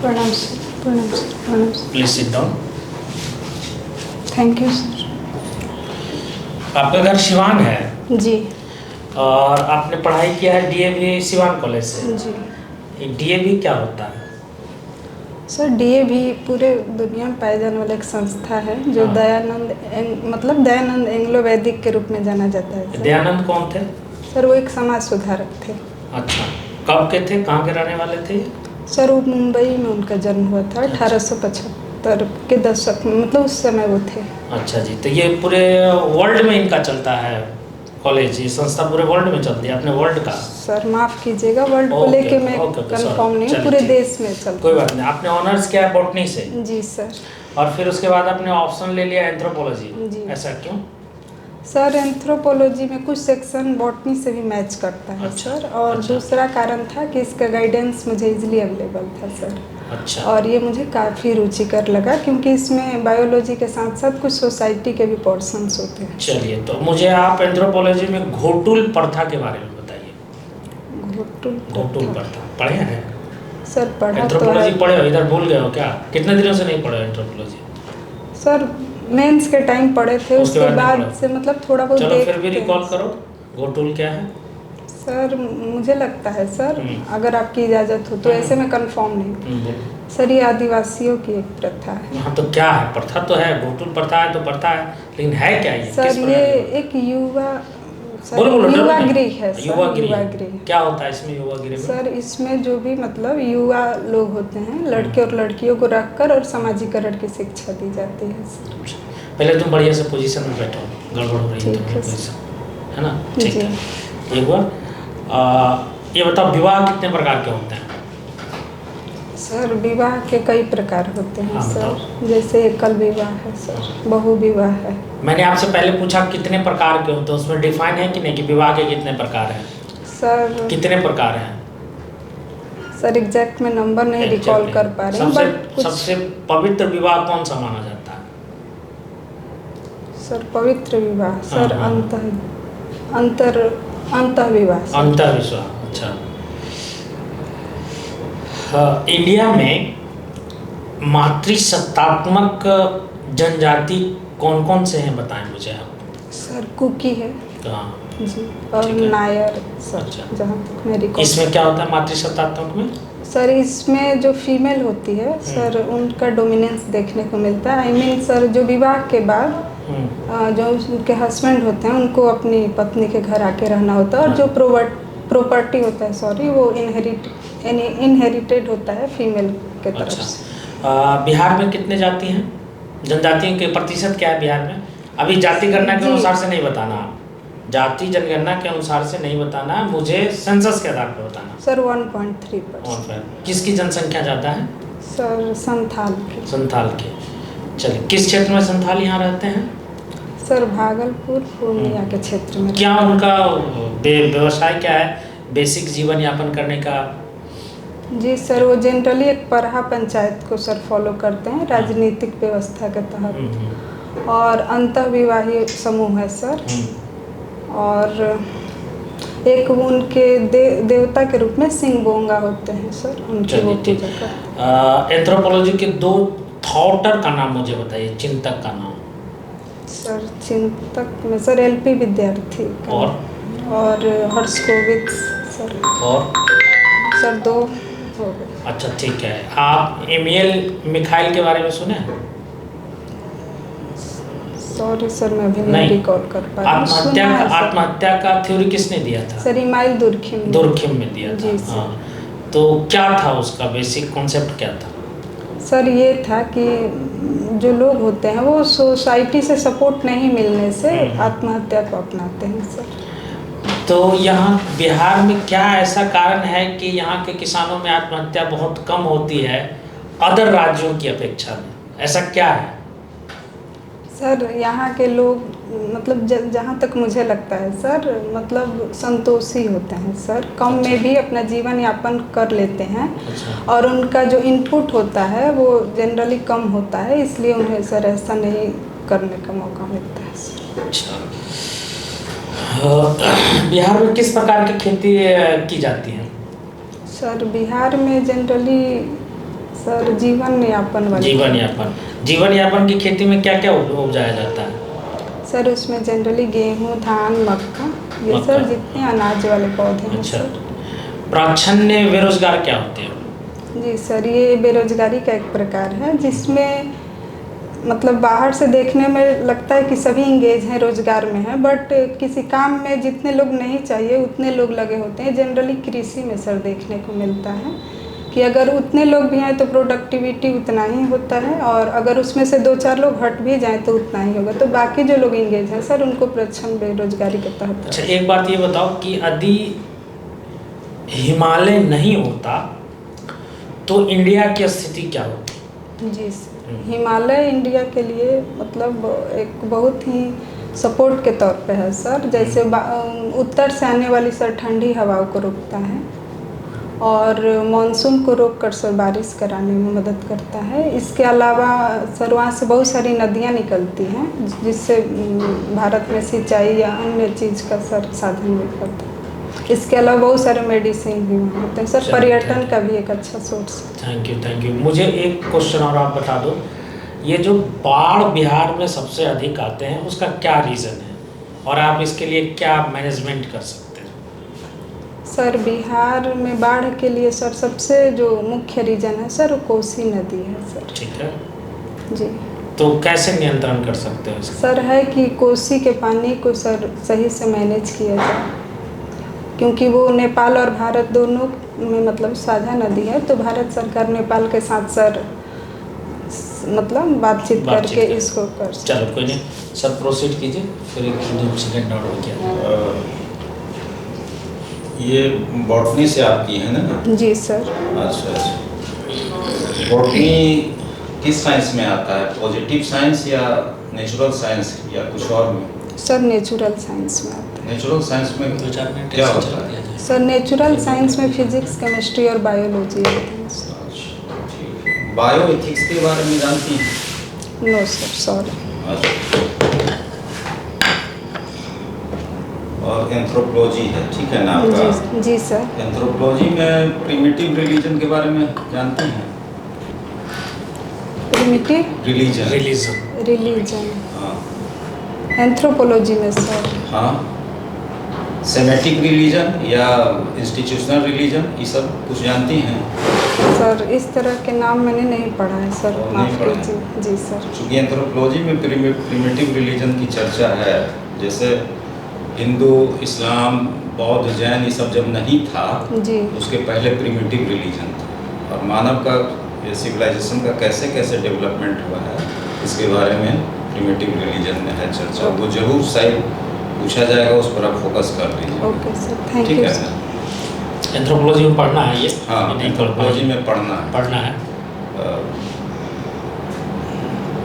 प्रणाम सर, प्रणाम सर, प्रणाम sir. Please sit down. Thank you sir. आपका घर सिवान है जी और आपने पढ़ाई किया है डीएवी सिवान कॉलेज से। जी डीएवी क्या होता है? सर, डीएवी पूरे दुनिया में पाए जाने वाला एक संस्था है जो हाँ। दयानंद एंग्लो वैदिक के रूप में जाना जाता है सर। दयानंद कौन थे? सर वो एक समाज सुधारक थे। अच्छा, कब के थे, कहाँ के रहने वाले थे? सर वो मुंबई में उनका जन्म हुआ था 1875 के दशक में, मतलब उस समय वो थे। अच्छा जी, तो ये पूरे वर्ल्ड में इनका चलता है कॉलेज, ये संस्था पूरे वर्ल्ड में चलती है, अपने वर्ल्ड का? सर माफ़ कीजिएगा, वर्ल्ड को ओके, लेके मैं ओके, कंफर्म नहीं हूँ, चलिए, पूरे ठीक। देश में चलता कोई बात नहीं। आपने ऑनर्स किया है बॉटनी से जी सर। और फिर उसके बाद आपने ऑप्शन ले लिया एंथ्रोपोलॉजी, जी। ऐसा क्यों? सर एंथ्रोपोलॉजी में कुछ सेक्शन बॉटनी से भी मैच करता है अच्छा, सर, और अच्छा। दूसरा कारण था कि इसका गाइडेंस मुझे इजीली अवेलेबल था सर। अच्छा। और ये मुझे काफ़ी रुचिकर लगा क्योंकि इसमें बायोलॉजी के साथ साथ कुछ सोसाइटी के भी पोर्शंस होते हैं। चलिए, तो मुझे आप एंथ्रोपोलॉजी में घोटुल प्रथा के बारे में बताइए। घोटुल प्रथा पढ़े हैं? सर पढ़ा तो एंथ्रोपोलॉजी है पढ़े हो? इधर भूल गए हो क्या? कितने दिनों से नहीं पढ़े एंथ्रोपोलॉजी? सर, मेंस के टाइम पढ़े थे, उसके उसके बाद नहीं बाद पढ़ा? से मतलब थोड़ा बहुत चलो फिर भी देखते रिकॉल हैं। करो, घोटुल क्या है? सर मुझे लगता है सर, अगर आपकी इजाज़त हो तो, ऐसे में कंफर्म नहीं। बोलो। सर ये आदिवासियों की एक प्रथा है। हाँ, तो क्या है? प्रथा तो है, घोटुल प्रथा है तो प्रथा है, लेकिन है क्या ये? सर किस ये प्रकार की? एक युवा बोलो, बोलो, डरो युवा नहीं। गृह है सर। युवा गृह। युवा गृह क्या होता है इसमें युवा गृह में? सर इसमें जो भी मतलब युवा लोग होते हैं, लड़के और लड़कियों को रखकर और समाजीकरण की शिक्षा दी जाती है सर। पहले तुम बढ़िया से पोजीशन में बैठो, गड़बड़ हो रही है ठीक तुम्हारी है पोजीशन, है ना? ठीक जी। है, एक बार ये बताओ, विवाह कितने प्रकार के होते हैं? सर विवाह के कई प्रकार होते हैं हाँ, सर, जैसे एकल विवाह है सर, बहु विवाह है। मैंने आपसे पहले पूछा कितने प्रकार के होते हैं, उसमें डिफाइन है कि नहीं कि विवाह के कितने प्रकार हैं? सर कितने प्रकार हैं? सर एग्जैक्ट में नंबर नहीं रिकॉल कर पा रही हूँ, बट सबसे पवित्र विवाह कौन सा माना जाता है? सर पवित्र विवाह सर हाँ। अंतः विवाह सर। अंतःविश्वास। अच्छा, हाँ, इंडिया में मातृसत्तात्मक जनजाति कौन कौन से हैं, बताएं मुझे आप। सर कुकी है हाँ जी, और ठीक है। नायर सर। अच्छा। जहाँ तक मैं रिकॉल, इसमें क्या होता है मातृसत्तात्मक में? सर इसमें जो फीमेल होती है सर, उनका डोमिनेंस देखने को मिलता है। आई मीन सर, जो विवाह के बाद जो उनके हस्बैंड होते हैं उनको अपनी पत्नी के घर आके रहना होता है, और जो प्रॉपर्टी होता है सॉरी, वो इनहेरिटेड होता है फीमेल के तरफ अच्छा। से। बिहार में कितने जाति हैं? जनजातियों के प्रतिशत क्या है बिहार में? अभी जाति गणना के जी। अनुसार से नहीं बताना आप, जाति जनगणना के अनुसार से नहीं बताना, मुझे सेंसस के आधार पर बताना। सर 1.3%। और फिर किसकी जनसंख्या ज़्यादा है? सर संथाल के। संथाल के। चलिए, किस क्षेत्र में संथाल यहाँ रहते हैं? सर भागलपुर पूर्णिया के क्षेत्र में। क्या उनका व्यवसाय क्या है, बेसिक जीवन यापन करने का? जी सर, वो जनरली एक परहा पंचायत को सर फॉलो करते हैं राजनीतिक व्यवस्था के तहत, और अंतःविवाही समूह है सर, और एक उनके देवता के रूप में सिंगबोंगा होते हैं सर, उनकी वो पूजा करते हैं। एंथ्रोपोलॉजी के दो थॉटर का नाम मुझे बताइए, चिंतक का नाम। सर चिंतक में सर एलपी विद्यार्थी का, और हर्षकोविद सर। और सर 2 हो गए। अच्छा ठीक है, आप एमियल मिखाइल के बारे में सुने? सॉरी सर, मैं अभी नहीं रिकॉल कर पा रही हूँ। आत्महत्या का थ्योरी किसने दिया था? सर इमाइल दुर्खिम में दिया जी था। सर। हाँ, तो क्या था उसका बेसिक कॉन्सेप्ट, क्या था? सर ये था कि जो लोग होते हैं वो सोसाइटी से सपोर्ट नहीं मिलने से आत्महत्या को अपनाते हैं सर। तो यहाँ बिहार में क्या ऐसा कारण है कि यहाँ के किसानों में आत्महत्या बहुत कम होती है अदर राज्यों की अपेक्षा में, ऐसा क्या है? सर यहाँ के लोग मतलब जहाँ तक मुझे लगता है सर, मतलब संतोषी होते हैं सर, कम में भी अपना जीवन यापन कर लेते हैं। अच्छा। और उनका जो इनपुट होता है वो जनरली कम होता है, इसलिए उन्हें सर ऐसा नहीं करने का मौका मिलता है सर। अच्छा, बिहार में किस प्रकार की खेती की जाती है? सर बिहार में जनरली सर जीवन यापन वाले। जीवन यापन की खेती में क्या क्या उपजाया जाता है? सर उसमें जनरली गेहूँ, धान, मक्का, ये मक्का। सर जितने अनाज वाले पौधे हैं अच्छा। सर। प्राच्छन्य बेरोजगार क्या होते हैं? जी सर, ये बेरोजगारी का एक प्रकार है जिसमें मतलब बाहर से देखने में लगता है कि सभी इंगेज हैं, रोजगार में हैं, बट किसी काम में जितने लोग नहीं चाहिए उतने लोग लगे होते हैं। जनरली कृषि में सर देखने को मिलता है कि अगर उतने लोग भी हैं तो प्रोडक्टिविटी उतना ही होता है, और अगर उसमें से 2-4 लोग हट भी जाएं तो उतना ही होगा। तो बाकी जो लोग इंगेज हैं सर उनको प्रच्छन्न बेरोजगारी के तहत। अच्छा, एक बात ये बताओ कि यदि हिमालय नहीं होता तो इंडिया की स्थिति क्या होती? जी सर, हिमालय इंडिया के लिए मतलब एक बहुत ही सपोर्ट के तौर पे है सर। जैसे उत्तर से आने वाली सर ठंडी हवाओं को रोकता है, और मानसून को रोक कर सर बारिश कराने में मदद करता है। इसके अलावा सर वहाँ से बहुत सारी नदियाँ निकलती हैं जिससे भारत में सिंचाई या अन्य चीज़ का सर साधन मिल पाता है। इसके अलावा बहुत सारे मेडिसिन भी वहाँ होते हैं सर। पर्यटन का भी एक अच्छा सोर्स है। Thank you. मुझे एक क्वेश्चन और आप बता दो, ये जो बाढ़ बिहार में सबसे अधिक आते हैं उसका क्या रीज़न है, और आप इसके लिए क्या मैनेजमेंट कर सकते हैं? सर बिहार में बाढ़ के लिए सर सबसे जो मुख्य रीज़न है सर वो कोसी नदी है सर। ठीक है जी। तो कैसे नियंत्रण कर सकते हो इसका? सर है कि कोसी के पानी को सर सही से मैनेज किया जाए, क्योंकि वो नेपाल और भारत दोनों में मतलब साझा नदी है। तो भारत सरकार नेपाल के साथ सर मतलब बातचीत करके इसको कर। चलो कोई नहीं सर, प्रोसीड कीजिए, फिर 1-2 सेकंड और हो गया। ये बॉटनी से आपकी है ना? जी सर। अच्छा। बॉटनी किस साइंस में आता है? पॉजिटिव साइंस या नेचुरल साइंस या कुछ और में? सर नेचुरल साइंस में आता है। नेचुरल साइंस में क्या होता है? सर नेचुरल साइंस में फिजिक्स, केमिस्ट्री और बायोलॉजी आती है। बायो एथिक्स के बारे में जानती हैं? No sir, sorry. और एंथ्रोपोलॉजी है, ठीक है ना आपका? जी सर। एंथ्रोपोलॉजी में प्रिमिटिव रिलीजन के बारे में जानते हैं? Primitive religion. हाँ। एंथ्रोपोलॉजी में सर। हाँ। सेमेटिक रिलीजन या इंस्टीट्यूशनल रिलीजन, ये सब कुछ जानती हैं? सर इस तरह के नाम मैंने नहीं पढ़ा है सर, माफ कीजिए। जी सर। चूँकि एंथ्रोपोलॉजी में प्रिमिटिव रिलीजन की चर्चा है, जैसे हिंदू, इस्लाम, बौद्ध, जैन ये सब जब नहीं था जी, उसके पहले प्रिमिटिव रिलीजन था, और मानव का ये सिविलाइजेशन का कैसे कैसे डेवलपमेंट हुआ है इसके बारे में प्रिमिटिव रिलीजन में है चर्चा। वो जरूर शायद पूछा जाएगा, उस पर आप फोकस कर लीजिए। ओके सर, थैंक ठीक यू है सर। एंथ्रोपोलॉजी में पढ़ना है ये? हाँ, एंथ्रोपोलॉजी में पढ़ना है।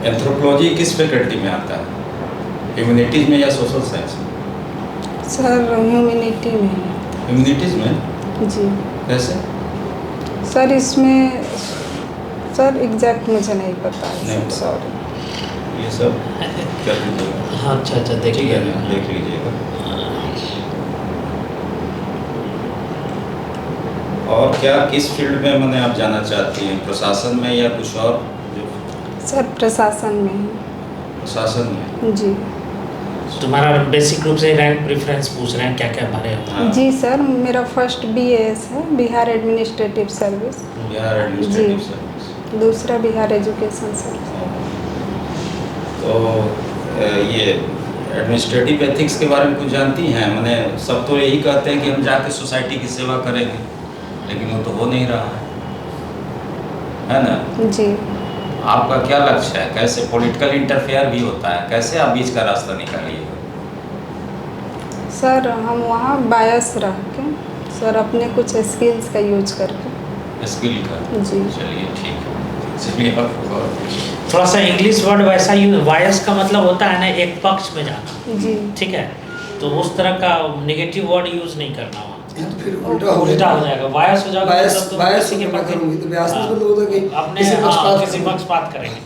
एंथ्रोपोलॉजी किस फैकल्टी में आता है? ह्यूमैनिटीज में या सोशल साइंस में? सर ह्यूमैनिटी में। ह्यूमैनिटीज में? जी। कैसे? सर इसमें सर एग्जैक्ट मुझे नहीं पता है नहीं, सॉरी। ये सब क्या लीजिएगा? हाँ, अच्छा ठीक है ना, देख लीजिएगा। और क्या किस फील्ड में मैंने आप जाना चाहती हैं? प्रशासन में या कुछ और? सर प्रशासन में। प्रशासन में? जी। तुम्हारा बेसिक रूप से रैंक प्रेफरेंस पूछ रहे हैं, क्या क्या बारे में? हाँ। जी सर, मेरा फर्स्ट BAS है, Bihar administrative service. Bihar administrative service. दूसरा बिहार एजुकेशन सर्विस। तो ये एडमिनिस्ट्रेटिव एथिक्स के बारे में कुछ जानती हैं? मैंने सब तो यही कहते हैं कि हम जाके सोसाइटी की सेवा करेंगे, लेकिन वो तो हो नहीं रहा है ना? जी। आपका क्या लक्ष्य है? कैसे पॉलिटिकल इंटरफेयर भी होता है, कैसे आप बीच का रास्ता निकालिएगा? सर हम वहाँ बायस रह के सर अपने कुछ स्किल्स का यूज करके। स्किल का? जी। चलिए ठीक है, चलिए आप थोड़ा सा इंग्लिश वर्ड वैसा यूज, बायस का मतलब होता है ना एक पक्ष में जाना। जी। ठीक है, तो उस तरह का नेगेटिव वर्ड यूज नहीं करना वहाँ। तो फिर उल्टा हो जाएगा, बायस हो जाएगा। बायस के पक्ष करूंगी तो व्यास मतलब होता है कि अपने किसी पक्षपात करेंगे।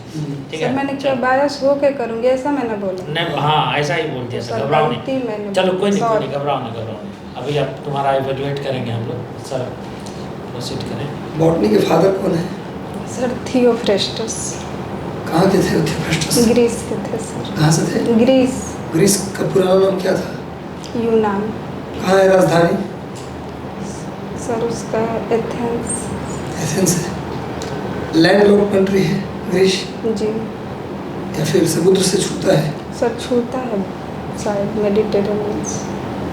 ठीक सर है, मैंने क्या बायस हो के करूँगी ऐसा मैंने बोला? नहीं, हाँ ऐसा ही बोल दिया सर, सर, घबराओ गलती नहीं। मैंने चलो कोई नहीं, Sorry. घबराओ नहीं। अभी आप तुम्हारा इवेल्युएट करेंगे हम लोग। सर प्रोसीड करें। बॉटनी के फादर कौन है? सर थियोफ्रेस्टस कहाँ के थे थियोफ्रेस्टस? ग्रीस के थे सर। कहाँ से थे? ग्रीस, ग्रीस का पुराना नाम क्या था? यूनान। कहाँ है राजधानी? सर उसका एथेंस। एथेंस है। लैंडलॉक कंट्री है ग्रीस जी या फिर समुद्र से छूता है? सर छूता है शायद मेडिटेरेनियन से।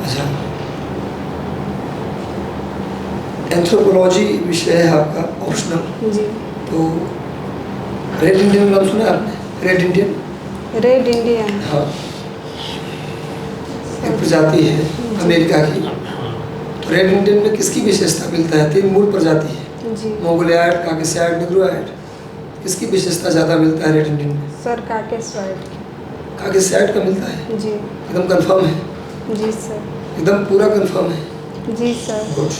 अच्छा, एंथ्रोपोलॉजी विषय है आपका ऑप्शनल। जी तो रेड इंडियन नाम सुना है आपने? Red Indian? Red Indian. हाँ, एक प्रजाति है अमेरिका की। तो रेड इंडियन में किसकी विशेषता मिलता है? 3 मूल प्रजाति है, जी मोंगोलियाड, काकेशियाड, नेग्रोइड। किसकी विशेषता ज़्यादा मिलता है रेड इंडियन में? सर काकेस्वाइड। काकेशियाड का मिलता है? जी एकदम कंफर्म है? जी सर। एकदम पूरा कंफर्म है? जी सर। गुड।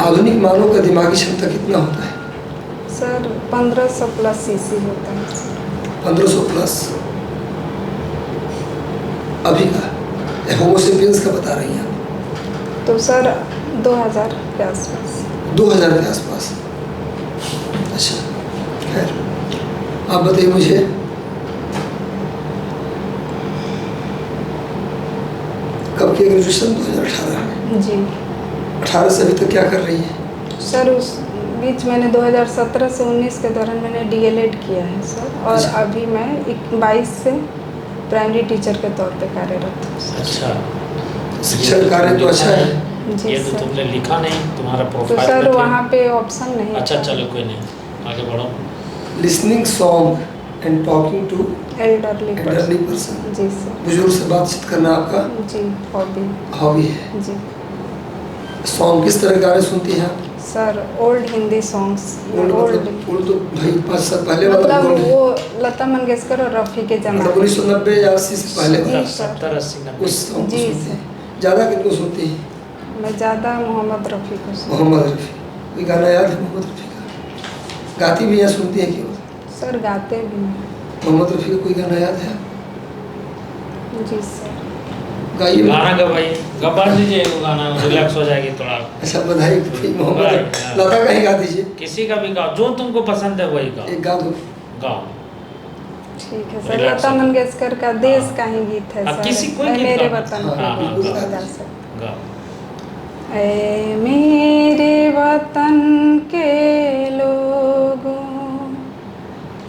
आधुनिक मानव का दिमागी क्षमता कितना होता है? सर 1500 प्लस सीसी होता है सर। 1500 प्लस। अभी का होमोसेपियंस का बता रही हैं आप? तो सर 2000 के आसपास। 2000 के आसपास। अच्छा, खैर आप बताइए मुझे, कब की ग्रेजुएशन? 2018 में। जी 18 से अभी तक क्या कर रही है? सर उस बीच मैंने 2017 से 19 के दौरान मैंने डीएलएड किया है सर। और अच्छा। अभी मैं 22 से प्राइमरी टीचर के तौर पे कार्यरत हूँ सर। अच्छा, शिक्षण कार्य तो अच्छा है। जी ये तो सर। तुमने लिखा नहीं, तुम्हारा तो प्रोफाइल सर में थे। वहाँ पे ऑप्शन नहीं अच्छा था। चलो कोई नहीं, आगे बढ़ो। Listening song and talking to elderly elderly person. जी सर। बुजुर्ग से बातचीत करना आपका जी हॉबी। हॉबी है। जी सॉन्ग किस तरह के गाने सुनती हैं आप? Sir old Hindi songs. Old old मतलब ओल्ड तो भाई 5 साल पहले वाला मतलब ओल्ड है। वो लता मंगेशकर और रफ़ी के मतलब जमाने। 1990 या 80 से पहले वाला। जी सर। 70 80 उस सॉन्ग को जी सुनती सर। हैं। ज़्यादा किनको सुनती हैं? मैं ज़्यादा मोहम्मद रफ़ी को सुन। मोहम्मद रफ़ी। कोई गाना याद है मोहम्मद रफ़ी का? गाती भी या सुनती हैं केवल? सर गाते भी हैं। मोहम्मद रफ़ी का कोई गाना याद है? जी सर। गाइए। गाना गवाइए, गवा दीजिए एक गाना, रिलैक्स हो जाएगी थोड़ा। अच्छा, बधाई मोहम्मद हाँ। लता का ही गा दीजिए। किसी का भी गाओ, जो तुमको पसंद है वही गाओ। एक गा दो। गाओ। ठीक है सर। Relax लता हो। मंगेशकर का देश हाँ। का ही गीत है हाँ, सर। किसी कोई ऐ गीत मेरे गाओ। वतन हाँ, के हाँ, गीत हाँ, गा गा सकते। गाओ। ऐ मेरे वतन के लोगों,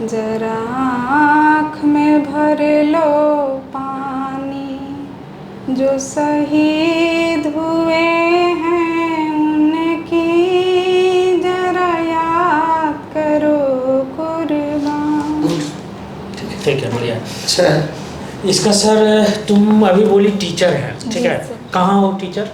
जरा आँख में भर लो पानी, जो शहीद हुए हैं उनकी जरा याद करो कुर्बान। ठीक है, बढ़िया। अच्छा है। इसका सर तुम अभी बोली टीचर है, ठीक जी है, सर। कहाँ हो टीचर?